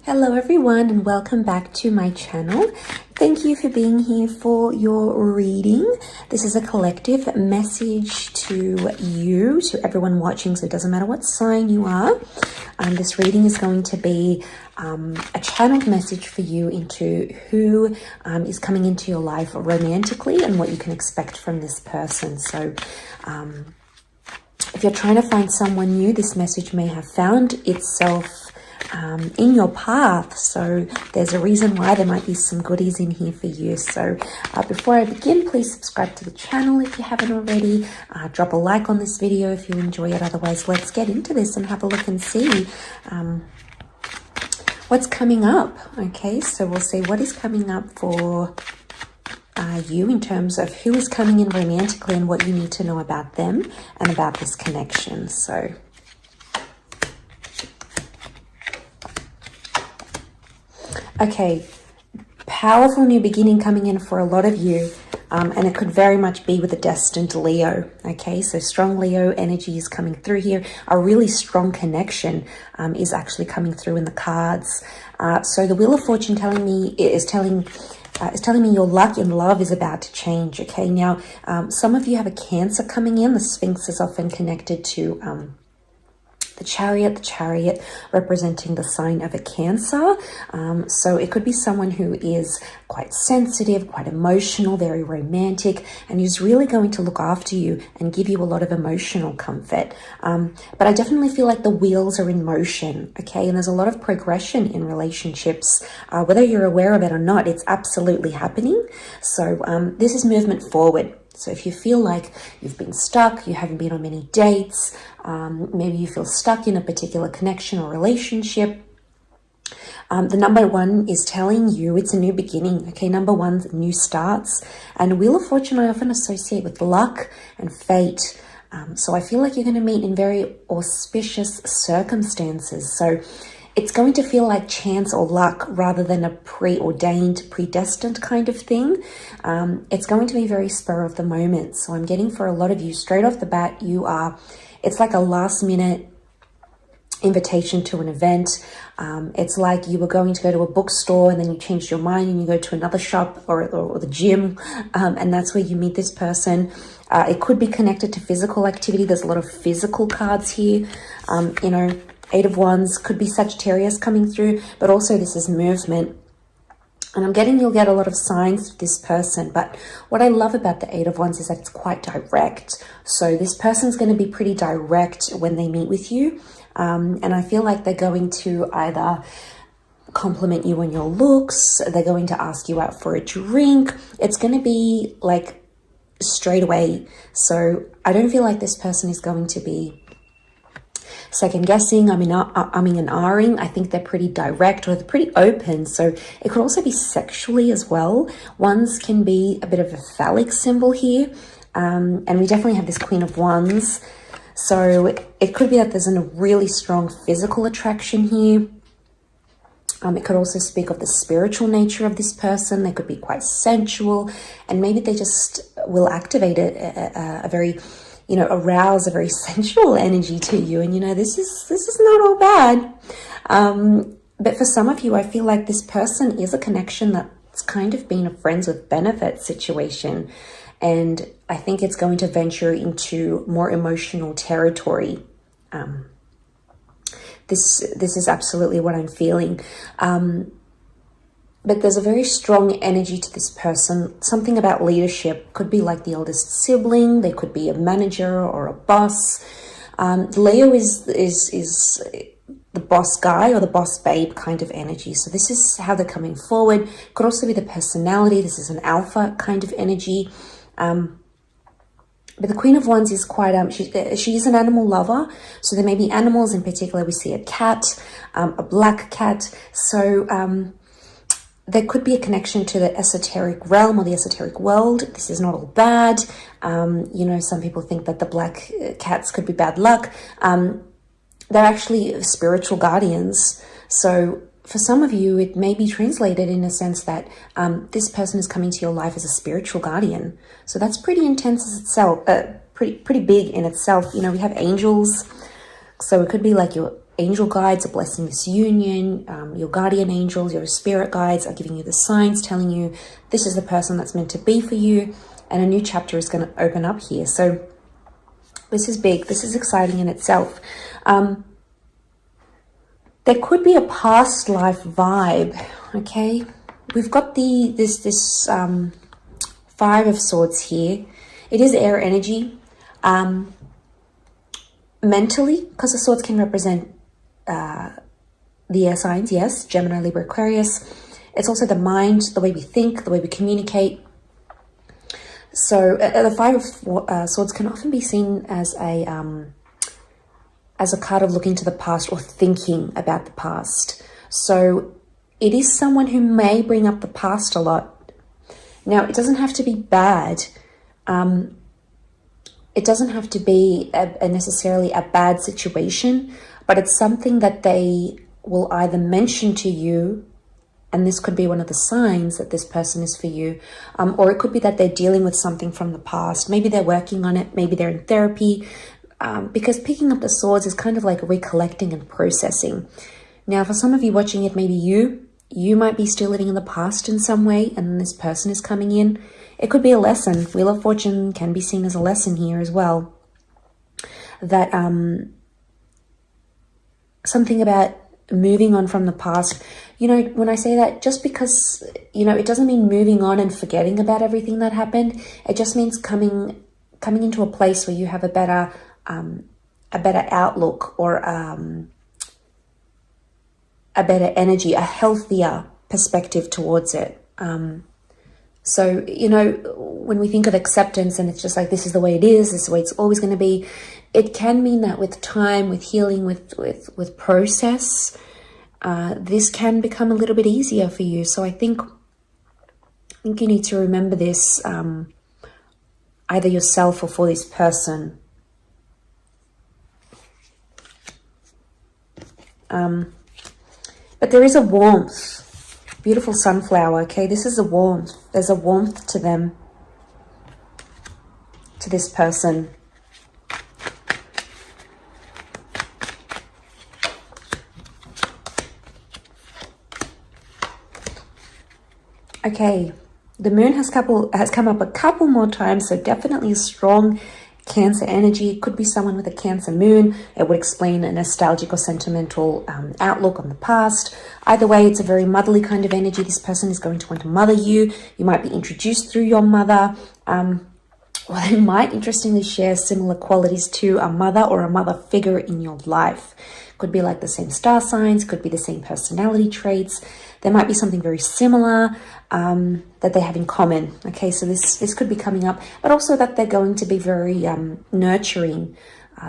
Hello everyone and welcome back to my channel. Thank you for being here for your reading. This is a collective message to you, to everyone watching, so it doesn't matter what sign you are. This reading is going to be a channeled message for you into who is coming into your life romantically and what you can expect from this person. So if you're trying to find someone new, this message may have found itself in your path, so there's a reason why there might be some goodies in here for you. So before I begin, please subscribe to the channel if you haven't already. Drop a like on this video if you enjoy it. Otherwise, let's get into this and have a look and see what's coming up. Okay, so we'll see what is coming up for you in terms of who is coming in romantically and what you need to know about them and about this connection. So okay, powerful new beginning coming in for a lot of you, and it could very much be with a destined Leo. Okay, so strong Leo energy is coming through here. A really strong connection is actually coming through in the cards. So the Wheel of Fortune telling me your luck in love is about to change. Okay, now some of you have a Cancer coming in. The Sphinx is often connected to the chariot representing the sign of a Cancer. So it could be someone who is quite sensitive, quite emotional, very romantic, and who's really going to look after you and give you a lot of emotional comfort. But I definitely feel like the wheels are in motion, okay? And there's a lot of progression in relationships. Whether you're aware of it or not, it's absolutely happening. So this is movement forward. So if you feel like you've been stuck, you haven't been on many dates, maybe you feel stuck in a particular connection or relationship, the number one is telling you it's a new beginning. Okay, number one, new starts. And Wheel of Fortune I often associate with luck and fate. So I feel like you're going to meet in very auspicious circumstances. So it's going to feel like chance or luck rather than a preordained, predestined kind of thing. It's going to be very spur of the moment. So I'm getting for a lot of you, straight off the bat, it's like a last minute invitation to an event. It's like you were going to go to a bookstore and then you changed your mind and you go to another shop or the gym, and that's where you meet this person. It could be connected to physical activity. There's a lot of physical cards here. Eight of Wands could be Sagittarius coming through, but also this is movement. And I'm getting you'll get a lot of signs of this person. But what I love about the Eight of Wands is that it's quite direct. So this person's going to be pretty direct when they meet with you. And I feel like they're going to either compliment you on your looks, they're going to ask you out for a drink. It's going to be like straight away. So I don't feel like this person is going to be second guessing, and ahhing. I think they're pretty direct or they're pretty open. So it could also be sexually as well. Wands can be a bit of a phallic symbol here. And we definitely have this Queen of Wands. So it could be that there's a really strong physical attraction here. It could also speak of the spiritual nature of this person. They could be quite sensual, and maybe they just will activate a very arouse a very sensual energy to you. And this is not all bad. But for some of you, I feel like this person is a connection that's kind of been a friends with benefit situation. And I think it's going to venture into more emotional territory. This is absolutely what I'm feeling. But there's a very strong energy to this person. Something about leadership. Could be like the eldest sibling. They could be a manager or a boss. Leo is the boss guy or the boss babe kind of energy. So this is how they're coming forward. Could also be the personality. This is an alpha kind of energy. But the Queen of Wands is quite, she is an animal lover. So there may be animals. In particular, we see a cat, a black cat. So there could be a connection to the esoteric realm or the esoteric world. This is not all bad. Some people think that the black cats could be bad luck. They're actually spiritual guardians. So for some of you, it may be translated in a sense that this person is coming to your life as a spiritual guardian. So that's pretty intense as itself, pretty big in itself. We have angels. So it could be like angel guides are blessing this union. Your guardian angels, your spirit guides are giving you the signs, telling you this is the person that's meant to be for you, and a new chapter is going to open up here. So this is big. This is exciting in itself. There could be a past life vibe, okay? We've got this Five of Swords here. It is air energy. Mentally, because the swords can represent the air signs, yes, Gemini, Libra, Aquarius. It's also the mind, the way we think, the way we communicate. So the Five of Swords can often be seen as a card of looking to the past or thinking about the past. So it is someone who may bring up the past a lot. Now, it doesn't have to be bad. It doesn't have to be necessarily a bad situation, but it's something that they will either mention to you, and this could be one of the signs that this person is for you, or it could be that they're dealing with something from the past. Maybe they're working on it, maybe they're in therapy, because picking up the swords is kind of like recollecting and processing. Now, for some of you watching it, maybe you might be still living in the past in some way, and this person is coming in. It could be a lesson. Wheel of Fortune can be seen as a lesson here as well. That something about moving on from the past. You know, when I say that, just because, you know, it doesn't mean moving on and forgetting about everything that happened. It just means coming into a place where you have a better outlook, or a better energy, a healthier perspective towards it. So, you know, when we think of acceptance and it's just like, this is the way it is, this is the way it's always going to be, it can mean that with time, with healing, with process, this can become a little bit easier for you. So I think you need to remember this, either yourself or for this person. But there is a warmth. Beautiful sunflower, okay? This is a warmth. There's a warmth to them, to this person. Okay, the moon has come up a couple more times, so definitely a strong Cancer energy. It could be someone with a Cancer moon. It would explain a nostalgic or sentimental outlook on the past. Either way, it's a very motherly kind of energy. This person is going to want to mother you. You might be introduced through your mother. Well, they might interestingly share similar qualities to a mother or a mother figure in your life. Could be like the same star signs, could be the same personality traits. There might be something very similar that they have in common. Okay, so this could be coming up, but also that they're going to be very nurturing.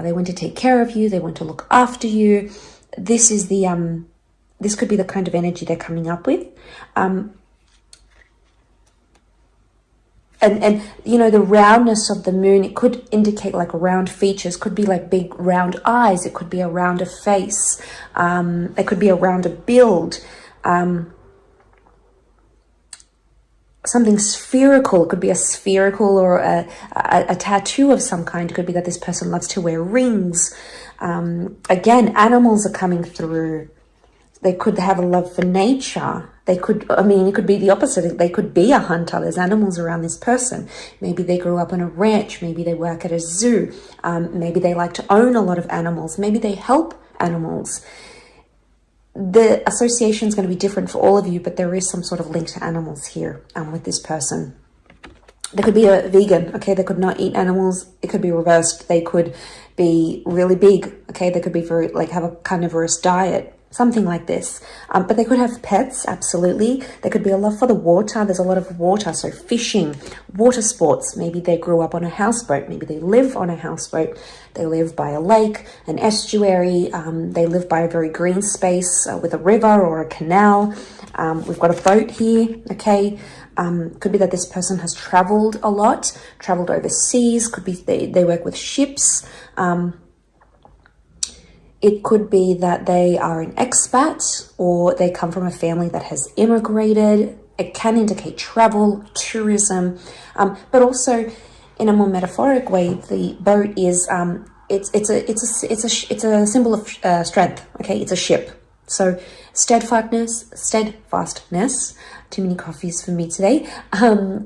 They want to take care of you. They want to look after you. This is the this could be the kind of energy they're coming up with. And you know, the roundness of the moon, it could indicate like round features, could be like big round eyes, it could be a rounder face, it could be a rounder build, something spherical. It could be a spherical or a tattoo of some kind. It could be that this person loves to wear rings. Again, animals are coming through. They could have a love for nature. They could, I mean, it could be the opposite. They could be a hunter. There's animals around this person. Maybe they grew up on a ranch. Maybe they work at a zoo. Maybe they like to own a lot of animals. Maybe they help animals. The association is going to be different for all of you, but there is some sort of link to animals here with this person. They could be a vegan, okay? They could not eat animals. It could be reversed. They could be really big, okay? They could be very, like, have a carnivorous diet. Something like this. But they could have pets, absolutely. There could be a love for the water. There's a lot of water, so fishing, water sports. Maybe they grew up on a houseboat. Maybe they live on a houseboat. They live by a lake, an estuary. They live by a very green space with a river or a canal. We've got a boat here, okay? Could be that this person has traveled a lot, traveled overseas. Could be they work with ships. It could be that they are an expat or they come from a family that has immigrated. It can indicate travel, tourism, but also in a more metaphoric way, the boat is it's a symbol of strength. Okay, it's a ship. So steadfastness. Too many coffees for me today.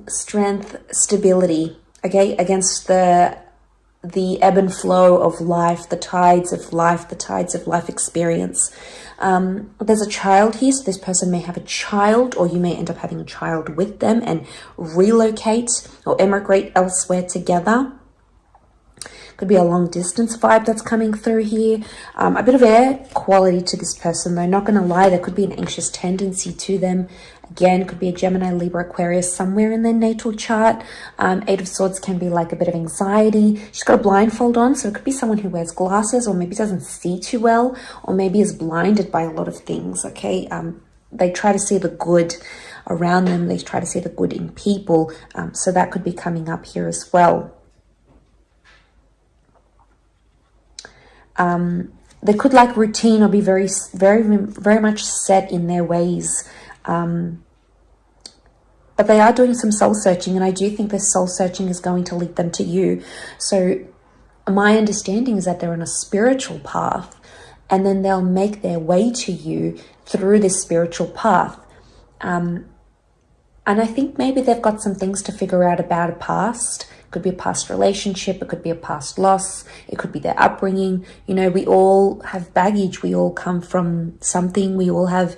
Strength, stability. Okay, against the ebb and flow of life, the tides of life experience. There's a child here, so this person may have a child, or you may end up having a child with them and relocate or emigrate elsewhere together. Could be a long distance vibe that's coming through here. A bit of air quality to this person, though. Not going to lie, there could be an anxious tendency to them. Again, could be a Gemini, Libra, Aquarius somewhere in their natal chart. Eight of Swords can be like a bit of anxiety. She's got a blindfold on, so it could be someone who wears glasses, or maybe doesn't see too well, or maybe is blinded by a lot of things, okay? They try to see the good around them. They try to see the good in people. So that could be coming up here as well. They could like routine or be very much set in their ways. But they are doing some soul searching, and I do think this soul searching is going to lead them to you. So my understanding is that they're on a spiritual path, and then they'll make their way to you through this spiritual path. And I think maybe they've got some things to figure out about a past. It could be a past relationship. It could be a past loss. It could be their upbringing. You know, we all have baggage. We all come from something. We all have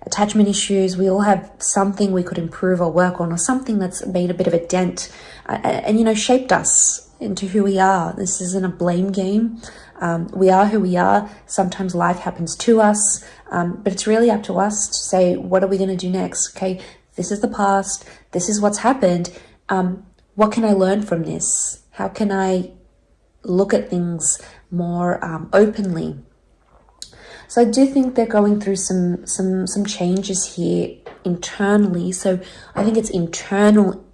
attachment issues. We all have something we could improve or work on, or something that's made a bit of a dent and, you know, shaped us into who we are. This isn't a blame game. We are who we are. Sometimes life happens to us, but it's really up to us to say, what are we going to do next? Okay, this is the past. This is what's happened. What can I learn from this? How can I look at things more openly? So I do think they're going through some changes here internally. So I think it's internal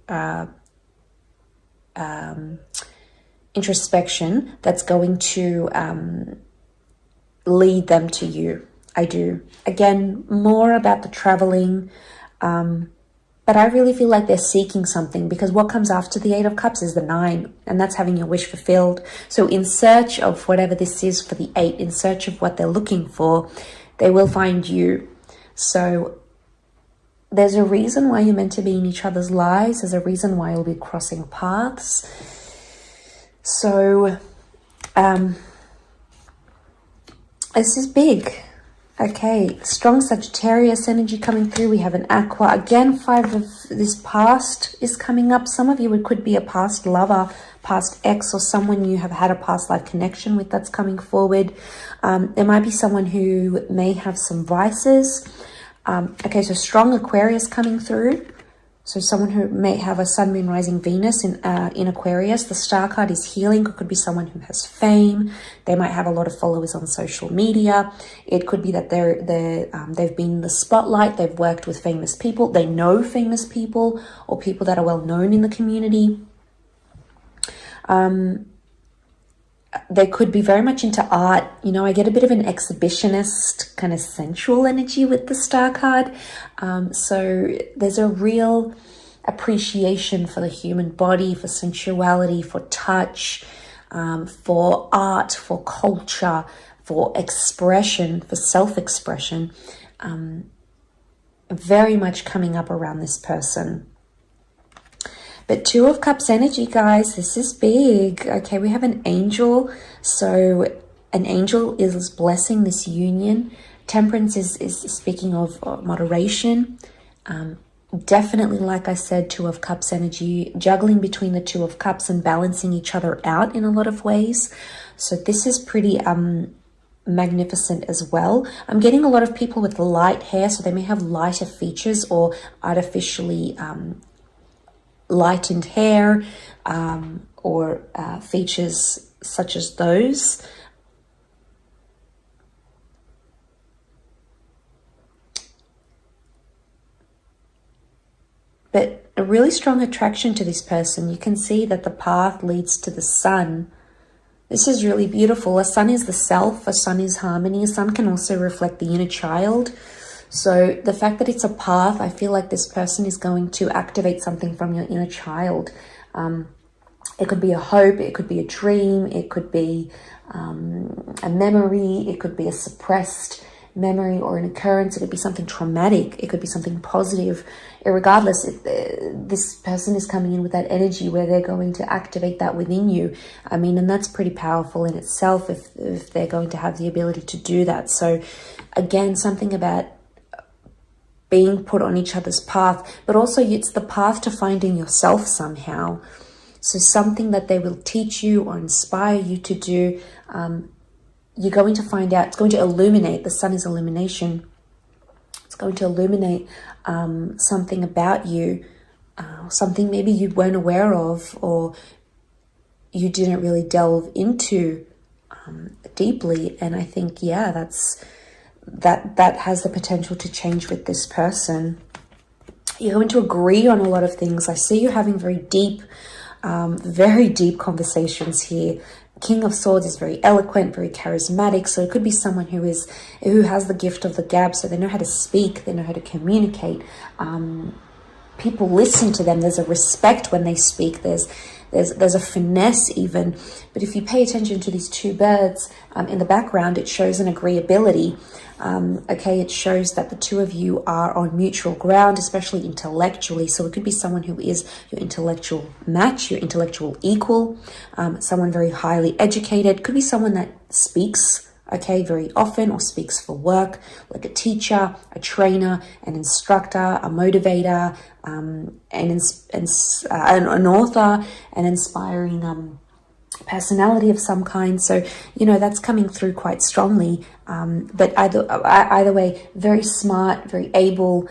introspection that's going to lead them to you. I do. Again, more about the traveling. But I really feel like they're seeking something, because what comes after the Eight of Cups is the 9, and that's having your wish fulfilled. So in search of whatever this is for the 8, in search of what they're looking for, they will find you. So there's a reason why you're meant to be in each other's lives. There's a reason why you'll be crossing paths. So this is big. Okay, strong Sagittarius energy coming through. We have an Aqua. Again, 5 of this past is coming up. Some of you, it could be a past lover, past ex, or someone you have had a past life connection with that's coming forward. There might be someone who may have some vices. Okay, so strong Aquarius coming through. So someone who may have a Sun, Moon, Rising, Venus in Aquarius. The Star card is healing. It could be someone who has fame. They might have a lot of followers on social media. It could be that they've been in the spotlight. They've worked with famous people. They know famous people, or people that are well known in the community. They could be very much into art. You know, I get a bit of an exhibitionist kind of sensual energy with the Star card. So there's a real appreciation for the human body, for sensuality, for touch, for art, for culture, for expression, for self-expression. Very much coming up around this person. But 2 of Cups energy, guys, this is big. Okay, we have an angel. So an angel is blessing this union. Temperance is speaking of moderation. Definitely, like I said, 2 of Cups energy, juggling between the 2 of Cups and balancing each other out in a lot of ways. So this is pretty magnificent as well. I'm getting a lot of people with light hair, so they may have lighter features or artificially lightened hair, or features such as those. But a really strong attraction to this person. You can see that the path leads to the sun. This is really beautiful. A sun is the self. A sun is harmony. A sun can also reflect the inner child. So the fact that it's a path, I feel like this person is going to activate something from your inner child. It could be a hope, it could be a dream, it could be a memory, it could be a suppressed memory or an occurrence, it could be something traumatic, it could be something positive. Regardless, this person is coming in with that energy where they're going to activate that within you. I mean, and that's pretty powerful in itself if they're going to have the ability to do that. So again, something about being put on each other's path, but also it's the path to finding yourself somehow. So something that they will teach you or inspire you to do, you're going to find out, it's going to illuminate, the sun is illumination. It's going to illuminate something about you, something maybe you weren't aware of or you didn't really delve into deeply. And I think, yeah, that has the potential to change with this person. You're going to agree on a lot of things. I see you having very deep conversations here. King of Swords is very eloquent, very charismatic. So it could be someone who has the gift of the gab. So they know how to speak, they know how to communicate. People listen to them. There's a respect when they speak. There's a finesse even. But if you pay attention to these two birds in the background, it shows an agreeability. Okay, it shows that the two of you are on mutual ground, especially intellectually. So it could be someone who is your intellectual match, your intellectual equal, someone very highly educated. Could be someone that speaks, okay, very often, or speaks for work, like a teacher, a trainer, an instructor, a motivator, an author, an inspiring personality of some kind. So, you know, that's coming through quite strongly. But either way, very smart, very able,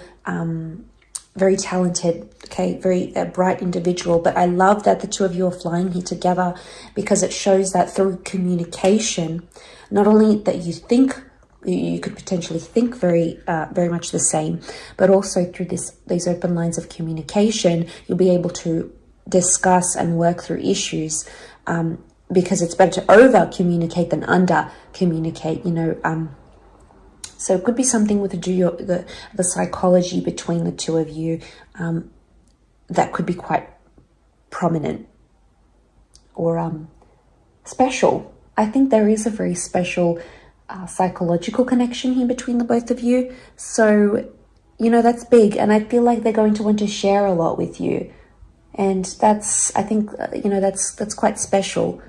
very talented, okay, very bright individual. But I love that the two of you are flying here together, because it shows that through communication, not only that you could potentially think very much the same, but also through these open lines of communication, you'll be able to discuss and work through issues, because it's better to over communicate than under communicate, you know. So it could be something with the psychology between the two of you that could be quite prominent or special. I think there is a very special psychological connection here between the both of you. So, you know, that's big. And I feel like they're going to want to share a lot with you. And that's, I think, you know, that's quite special.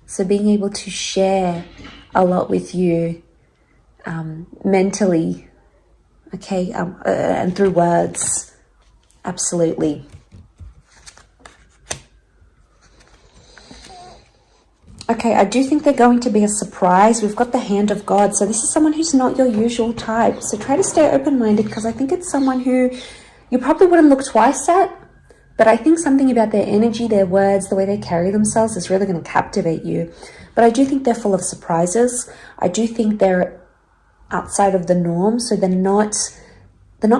So being able to share a lot with you mentally, okay, and through words, absolutely. Okay, I do think they're going to be a surprise. We've got the Hand of God. So this is someone who's not your usual type. So try to stay open-minded, because I think it's someone who you probably wouldn't look twice at. But I think something about their energy, their words, the way they carry themselves is really going to captivate you. But I do think they're full of surprises. I do think they're outside of the norm. So they're not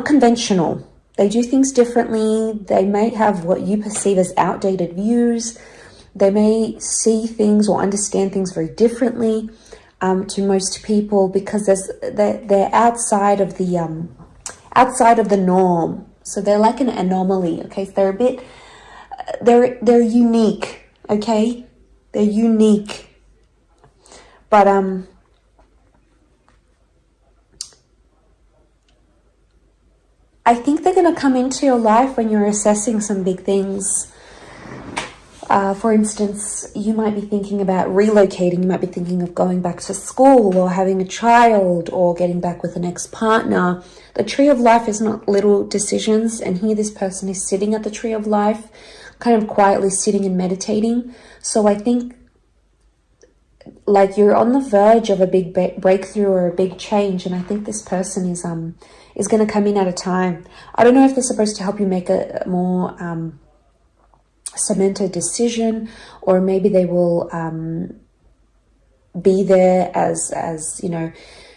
conventional. They do things differently. They may have what you perceive as outdated views. They may see things or understand things very differently to most people, because they're outside of the norm. So they're like an anomaly, okay? So they're unique, okay? They're unique. But I think they're going to come into your life when you're assessing some big things. For instance, you might be thinking about relocating. You might be thinking of going back to school, or having a child, or getting back with an ex-partner. The Tree of Life is not little decisions. And here this person is sitting at the Tree of Life, kind of quietly sitting and meditating. So I think like you're on the verge of a big breakthrough or a big change. And I think this person is going to come in at a time. I don't know if they're supposed to help you make a more cemented decision, or maybe they will be there as you know,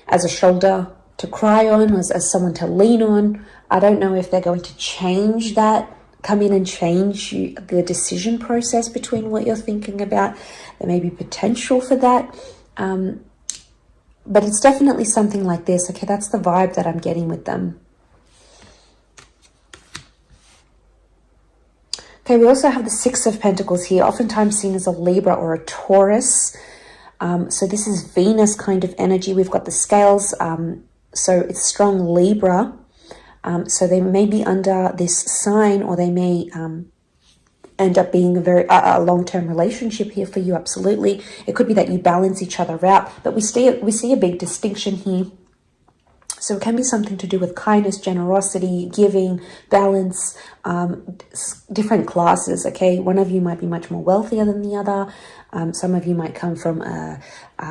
as a shoulder to cry on, as someone to lean on. I don't know if they're going to change that, come in and change the decision process between what you're thinking about. There may be potential for that, but it's definitely something like this. Okay, that's the vibe that I'm getting with them. Okay, we also have the Six of Pentacles here, oftentimes seen as a Libra or a Taurus. So this is Venus kind of energy. We've got the scales, so it's strong Libra. So they may be under this sign, or they may end up being a long-term relationship here for you. Absolutely, it could be that you balance each other out, but we see a big distinction here. So it can be something to do with kindness, generosity, giving, balance, different classes, okay? One of you might be much more wealthier than the other. Some of you might come from a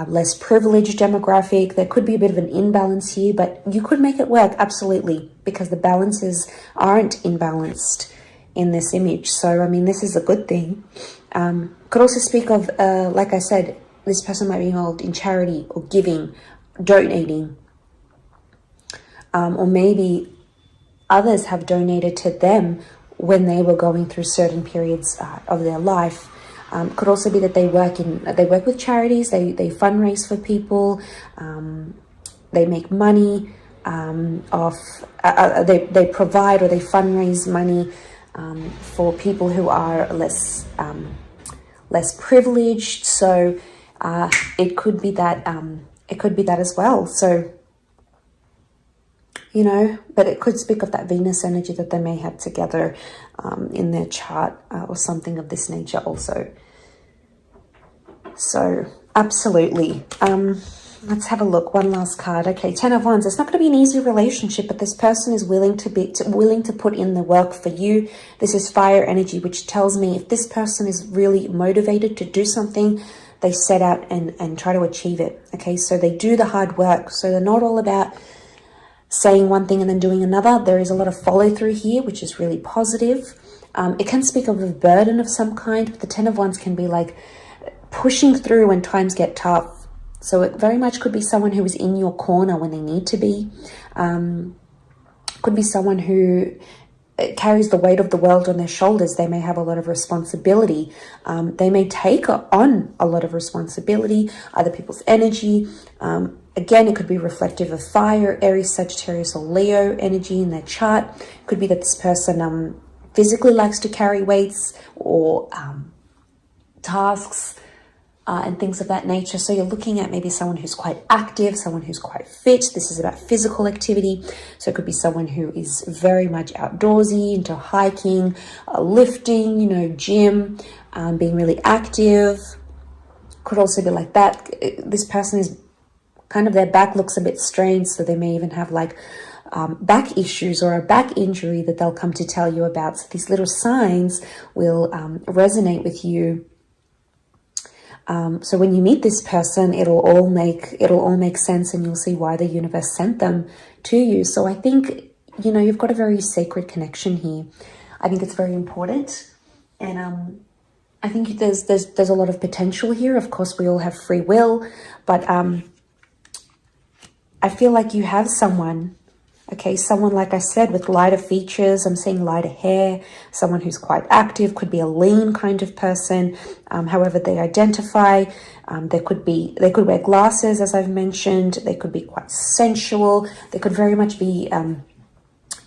less privileged demographic. There could be a bit of an imbalance here, but you could make it work, absolutely, because the balances aren't imbalanced in this image. So, I mean, this is a good thing. Could also speak of, like I said, this person might be involved in charity or giving, donating. Or maybe others have donated to them when they were going through certain periods of their life. Could also be that they work with charities, they fundraise for people, they make money they provide, or they fundraise money for people who are less privileged. So it could be that as well. So, you know, but it could speak of that Venus energy that they may have together in their chart or something of this nature also. So, absolutely. Let's have a look. One last card. Okay, Ten of Wands. It's not going to be an easy relationship, but this person is willing to put in the work for you. This is fire energy, which tells me if this person is really motivated to do something, they set out and try to achieve it. Okay, so they do the hard work. So they're not all about saying one thing and then doing another. There is a lot of follow through here, which is really positive. It can speak of a burden of some kind, but the Ten of Wands can be like pushing through when times get tough. So it very much could be someone who is in your corner when they need to be. Could be someone who carries the weight of the world on their shoulders. They may have a lot of responsibility. They may take on a lot of responsibility, other people's energy. Again, it could be reflective of fire, Aries, Sagittarius, or Leo energy in their chart. It could be that this person physically likes to carry weights or tasks and things of that nature. So you're looking at maybe someone who's quite active, someone who's quite fit. This is about physical activity. So it could be someone who is very much outdoorsy, into hiking, lifting, you know, gym, being really active. Could also be like that. This person is kind of, their back looks a bit strained, so they may even have like back issues or a back injury that they'll come to tell you about. So these little signs will resonate with you. So when you meet this person, it'll all make sense, and you'll see why the universe sent them to you. So I think, you know, you've got a very sacred connection here. I think it's very important, and I think there's a lot of potential here. Of course, we all have free will, but I feel like you have someone, okay, someone, like I said, with lighter features. I'm seeing lighter hair, someone who's quite active, could be a lean kind of person, however they identify. They could wear glasses, as I've mentioned. They could be quite sensual. They could very much be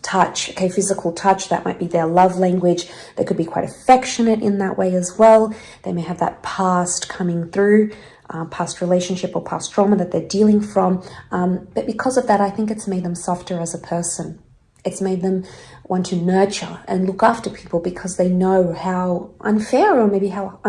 touch, okay, physical touch. That might be their love language. They could be quite affectionate in that way as well. They may have that past coming through, past relationship or past trauma that they're dealing from. But because of that, I think it's made them softer as a person. It's made them want to nurture and look after people because they know how unfair or maybe how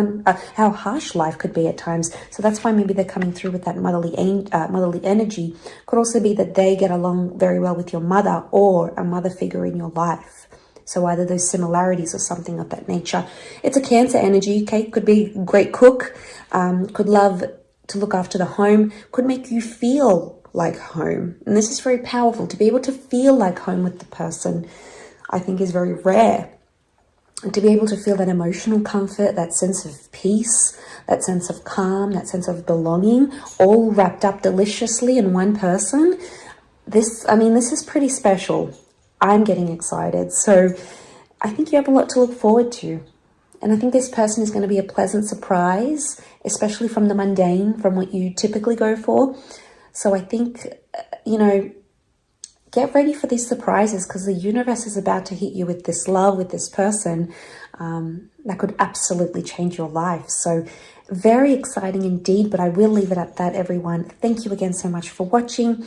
harsh life could be at times. So that's why maybe they're coming through with that motherly energy. Could also be that they get along very well with your mother or a mother figure in your life. So either those similarities or something of that nature. It's a Cancer energy, okay? Could be a great cook, could love to look after the home, could make you feel like home. And this is very powerful. To be able to feel like home with the person, I think, is very rare. And to be able to feel that emotional comfort, that sense of peace, that sense of calm, that sense of belonging, all wrapped up deliciously in one person. This is pretty special. I'm getting excited. So I think you have a lot to look forward to. And I think this person is going to be a pleasant surprise, especially from the mundane, from what you typically go for. So I think, you know, get ready for these surprises, because the universe is about to hit you with this love, with this person that could absolutely change your life. So very exciting indeed, but I will leave it at that, everyone. Thank you again so much for watching.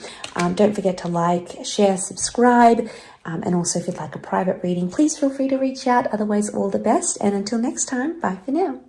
Don't forget to like, share, subscribe, and also if you'd like a private reading, please feel free to reach out. Otherwise, all the best, and until next time, bye for now.